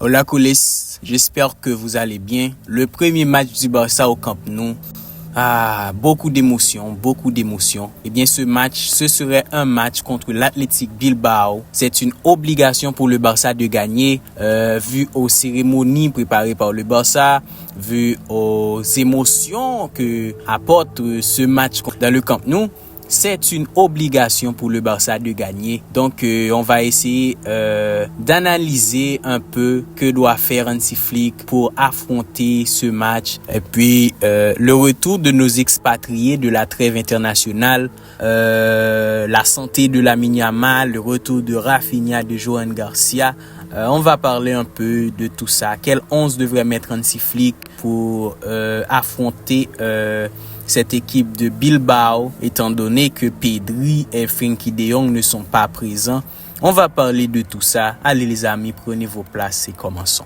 Hola colis, j'espère que vous allez bien. Le premier match du Barça au Camp Nou. Beaucoup d'émotions. Eh bien, ce serait un match contre l'Athletic Bilbao. C'est une obligation pour le Barça de gagner, vu aux cérémonies préparées par le Barça, vu aux émotions que apporte ce match dans le Camp Nou. C'est une obligation pour le Barça de gagner. Donc, on va essayer d'analyser un peu que doit faire Hansi Flick pour affronter ce match. Et puis, le retour de nos expatriés de la trêve internationale, la santé de Lamine Yamal, le retour de Rafinha, de Johan Garcia. On va parler un peu de tout ça. Quel 11 devrait mettre Hansi Flick pour affronter cette équipe de Bilbao, étant donné que Pedri et Frenkie de Jong ne sont pas présents. On va parler de tout ça. Allez les amis, prenez vos places et commençons.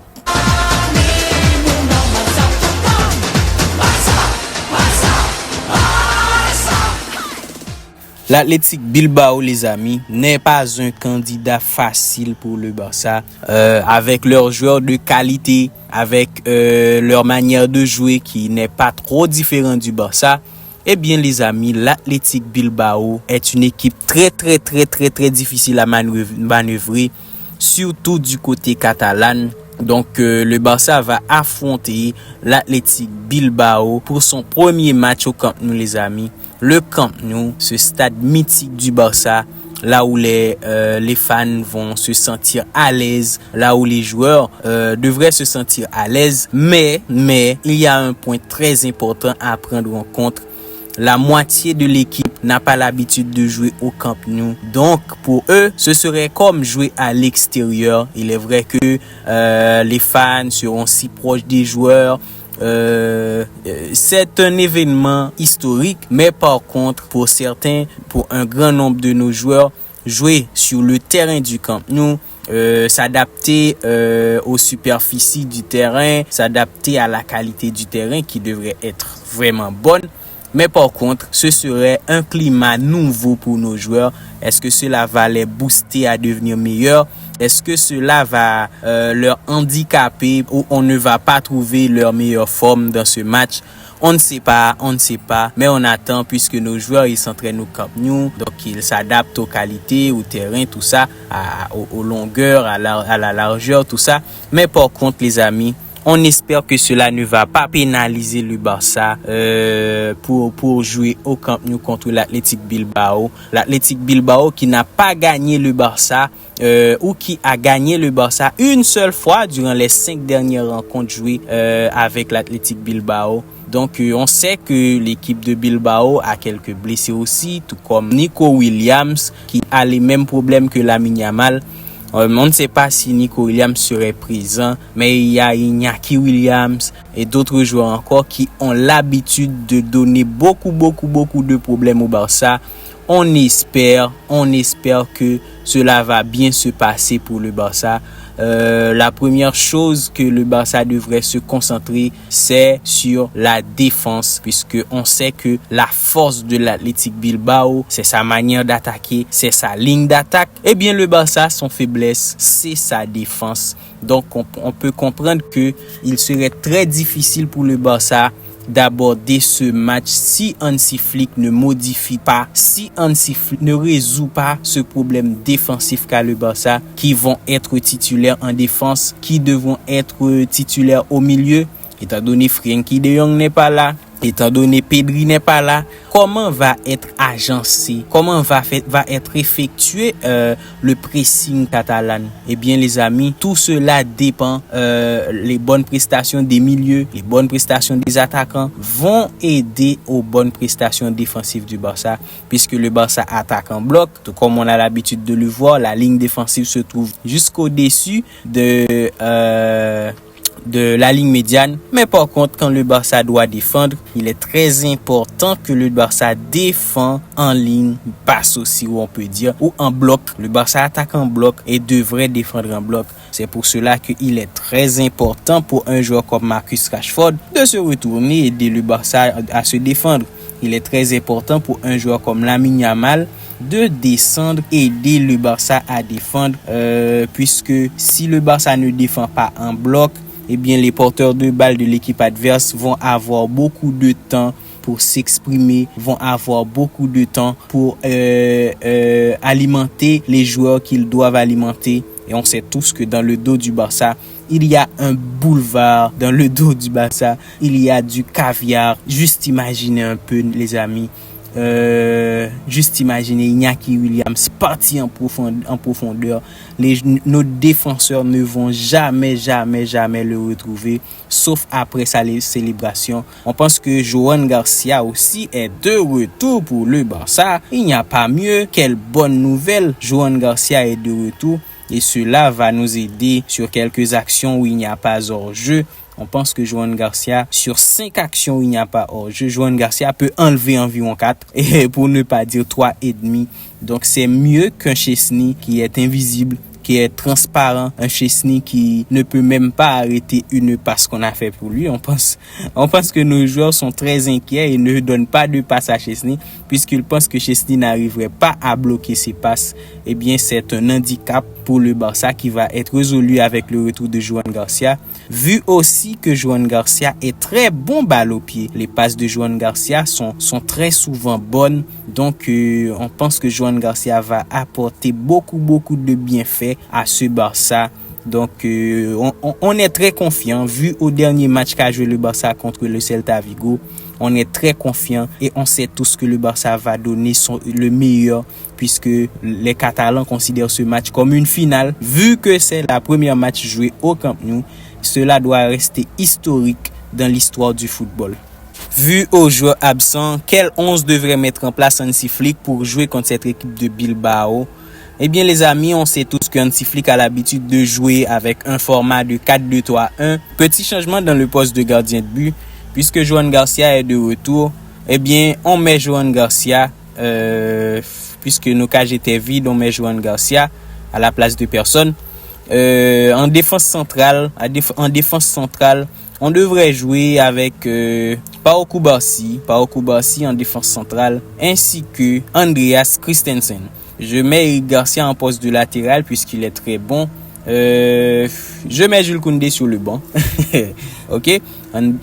L'Athletic Bilbao, les amis, n'est pas un candidat facile pour le Barça. Avec leurs joueurs de qualité, avec leur manière de jouer qui n'est pas trop différente du Barça. Eh bien, les amis, l'Athletic Bilbao est une équipe très difficile à manœuvrer, surtout du côté catalan. Donc, le Barça va affronter l'Athletic Bilbao pour son premier match au Camp Nou, les amis. Le Camp Nou, ce stade mythique du Barça, là où les fans vont se sentir à l'aise, là où les joueurs devraient se sentir à l'aise. Mais, il y a un point très important à prendre en compte. La moitié de l'équipe n'a pas l'habitude de jouer au Camp Nou. Donc, pour eux, ce serait comme jouer à l'extérieur. Il est vrai que les fans seront si proches des joueurs. C'est un événement historique, mais par contre, pour un grand nombre de nos joueurs, jouer sur le terrain du Camp Nou, s'adapter aux superficies du terrain, s'adapter à la qualité du terrain qui devrait être vraiment bonne. Mais par contre, ce serait un climat nouveau pour nos joueurs. Est-ce que cela va les booster à devenir meilleurs? Est-ce que cela va leur handicaper ou on ne va pas trouver leur meilleure forme dans ce match? On ne sait pas, mais on attend puisque nos joueurs ils s'entraînent au Camp Nou, donc ils s'adaptent aux qualités, au terrain, tout ça, aux longueurs, à la largeur, tout ça. Mais par contre, les amis, on espère que cela ne va pas pénaliser le Barça pour jouer au Camp Nou contre l'Athletic Bilbao. L'Athletic Bilbao qui n'a pas gagné le Barça ou qui a gagné le Barça une seule fois durant les 5 dernières rencontres jouées avec l'Athletic Bilbao. Donc, on sait que l'équipe de Bilbao a quelques blessés aussi, tout comme Nico Williams qui a les mêmes problèmes que Lamine Yamal. On ne sait pas si Nico Williams serait présent, mais il y a Iñaki Williams et d'autres joueurs encore qui ont l'habitude de donner beaucoup de problèmes au Barça. On espère que cela va bien se passer pour le Barça. La première chose que le Barça devrait se concentrer, c'est sur la défense, puisque on sait que la force de l'Athletic Bilbao, c'est sa manière d'attaquer, c'est sa ligne d'attaque. Eh bien, le Barça, son faiblesse, c'est sa défense. Donc, on peut comprendre que il serait très difficile pour le Barça d'aborder ce match si Hansi Flick ne modifie pas, si Hansi Flick ne résout pas ce problème défensif qu'a le Barça, qui vont être titulaires en défense, qui devront être titulaires au milieu, étant donné Frenkie de Jong n'est pas là, étant donné Pedri n'est pas là. Comment va être agencé, comment va être effectué le pressing catalan? Eh bien les amis, tout cela dépend. Les bonnes prestations des milieux, les bonnes prestations des attaquants vont aider aux bonnes prestations défensives du Barça, puisque le Barça attaque en bloc, tout comme on a l'habitude de le voir. La ligne défensive se trouve jusqu'au-dessus de la ligne médiane. Mais par contre, quand le Barça doit défendre, il est très important que le Barça défend en ligne basse aussi, ou on peut dire, ou en bloc. Le Barça attaque en bloc et devrait défendre en bloc. C'est pour cela qu'il est très important pour un joueur comme Marcus Rashford de se retourner et aider le Barça à se défendre. Il est très important pour un joueur comme Lamine Yamal de descendre, aider le Barça à défendre, puisque si le Barça ne défend pas en bloc, eh bien les porteurs de balles de l'équipe adverse vont avoir beaucoup de temps pour s'exprimer, vont avoir beaucoup de temps pour alimenter les joueurs qu'ils doivent alimenter. Et on sait tous que dans le dos du Barça, il y a un boulevard. Dans le dos du Barça, il y a du caviar. Juste imaginez un peu, les amis. Juste imaginez Iñaki Williams parti en profondeur. Nos défenseurs ne vont jamais le retrouver, sauf après sa célébration. On pense que Johan Garcia aussi est de retour pour le Barça. Il n'y a pas mieux. Quelle bonne nouvelle. Johan Garcia est de retour. Et cela va nous aider sur quelques actions où il n'y a pas hors-jeu. On pense que Johan Garcia, sur 5 actions où il n'y a pas hors-jeu, Johan Garcia peut enlever environ 4, et pour ne pas dire 3,5. Donc c'est mieux qu'un Chesney qui est invisible, qui est transparent, un Chesney qui ne peut même pas arrêter une passe qu'on a fait pour lui. On pense que nos joueurs sont très inquiets et ne donnent pas de passe à Chesney, puisqu'ils pensent que Chesney n'arriverait pas à bloquer ses passes. Eh bien, c'est un handicap pour le Barça qui va être résolu avec le retour de Johan Garcia. Vu aussi que Johan Garcia est très bon balle au pied. Les passes de Johan Garcia sont très souvent bonnes. Donc, on pense que Johan Garcia va apporter beaucoup de bienfaits à ce Barça. Donc, on est très confiant. Vu au dernier match qu'a joué le Barça contre le Celta Vigo, on est très confiant et on sait tous que le Barça va donner le meilleur, puisque les Catalans considèrent ce match comme une finale. Vu que c'est la première match jouée au Camp Nou, cela doit rester historique dans l'histoire du football. Vu aux joueurs absents, quel 11 devrait mettre en place Hansi Flick pour jouer contre cette équipe de Bilbao? Eh bien les amis, on sait tous que Hansi Flick a l'habitude de jouer avec un format de 4-2-3-1. Petit changement dans le poste de gardien de but, puisque Johan Garcia est de retour. Eh bien, on met Johan Garcia, puisque nos cages étaient vides, on met Johan Garcia à la place de personne. En défense centrale, on devrait jouer avec Pau Cubarsí en défense centrale, ainsi que Andreas Christensen. Je mets Eric Garcia en poste de latéral puisqu'il est très bon. Je mets Jules Koundé sur le banc. Ok.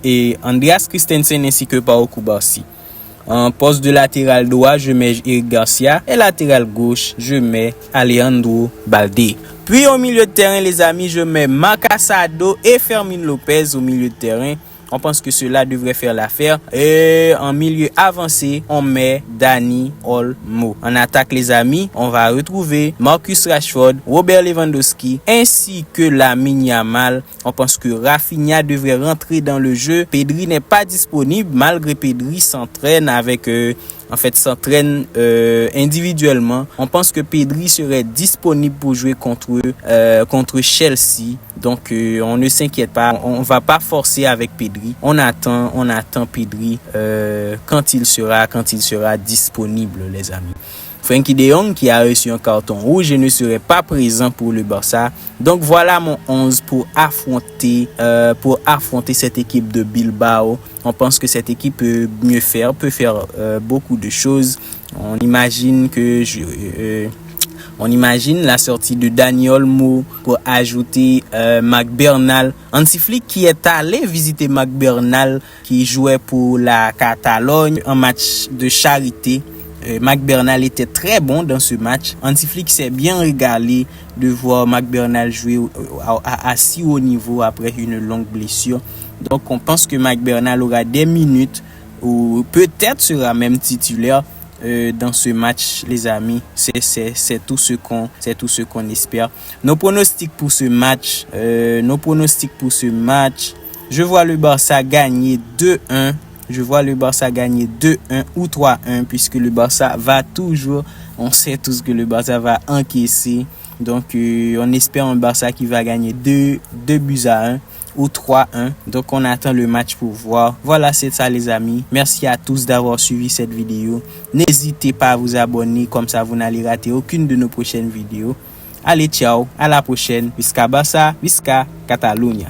Et Andreas Christensen ainsi que Pau Cubarsí. En poste de latéral droit, je mets Eric Garcia. Et latéral gauche, je mets Alejandro Balde. Puis au milieu de terrain, les amis, je mets Marc Asado et Fermín López au milieu de terrain. On pense que cela devrait faire l'affaire. Et en milieu avancé, on met Dani Olmo. En attaque, les amis, on va retrouver Marcus Rashford, Robert Lewandowski, ainsi que Lamine Yamal. On pense que Rafinha devrait rentrer dans le jeu. Pedri n'est pas disponible, malgré Pedri s'entraîne individuellement. On pense que Pedri serait disponible pour jouer contre Chelsea. Donc on ne s'inquiète pas, on va pas forcer avec Pedri. On attend Pedri quand il sera disponible, les amis. Frenkie de Jong qui a reçu un carton rouge et ne serait pas présent pour le Barça. Donc voilà mon 11 pour affronter cette équipe de Bilbao. On pense que cette équipe peut mieux faire, beaucoup de choses. On imagine la sortie de Dani Olmo pour ajouter McBernal. Hansi Flick qui est allé visiter McBernal qui jouait pour la Catalogne en match de charité. McBernal était très bon dans ce match. Hansi Flick s'est bien régalé de voir McBernal jouer à si haut niveau après une longue blessure. Donc on pense que McBernal aura des minutes ou peut-être sera même titulaire dans ce match, les amis. C'est tout ce qu'on espère. Nos pronostics pour ce match, je vois le Barça gagner 2-1. Je vois le Barça gagner 2-1 ou 3-1 puisque le Barça va toujours, on sait tous que le Barça va encaisser. Donc on espère un Barça qui va gagner 2-1 ou 3-1. Donc on attend le match pour voir. Voilà, c'est ça les amis. Merci à tous d'avoir suivi cette vidéo. N'hésitez pas à vous abonner, comme ça vous n'allez rater aucune de nos prochaines vidéos. Allez, ciao, à la prochaine. Visca Barça, Visca Catalunya.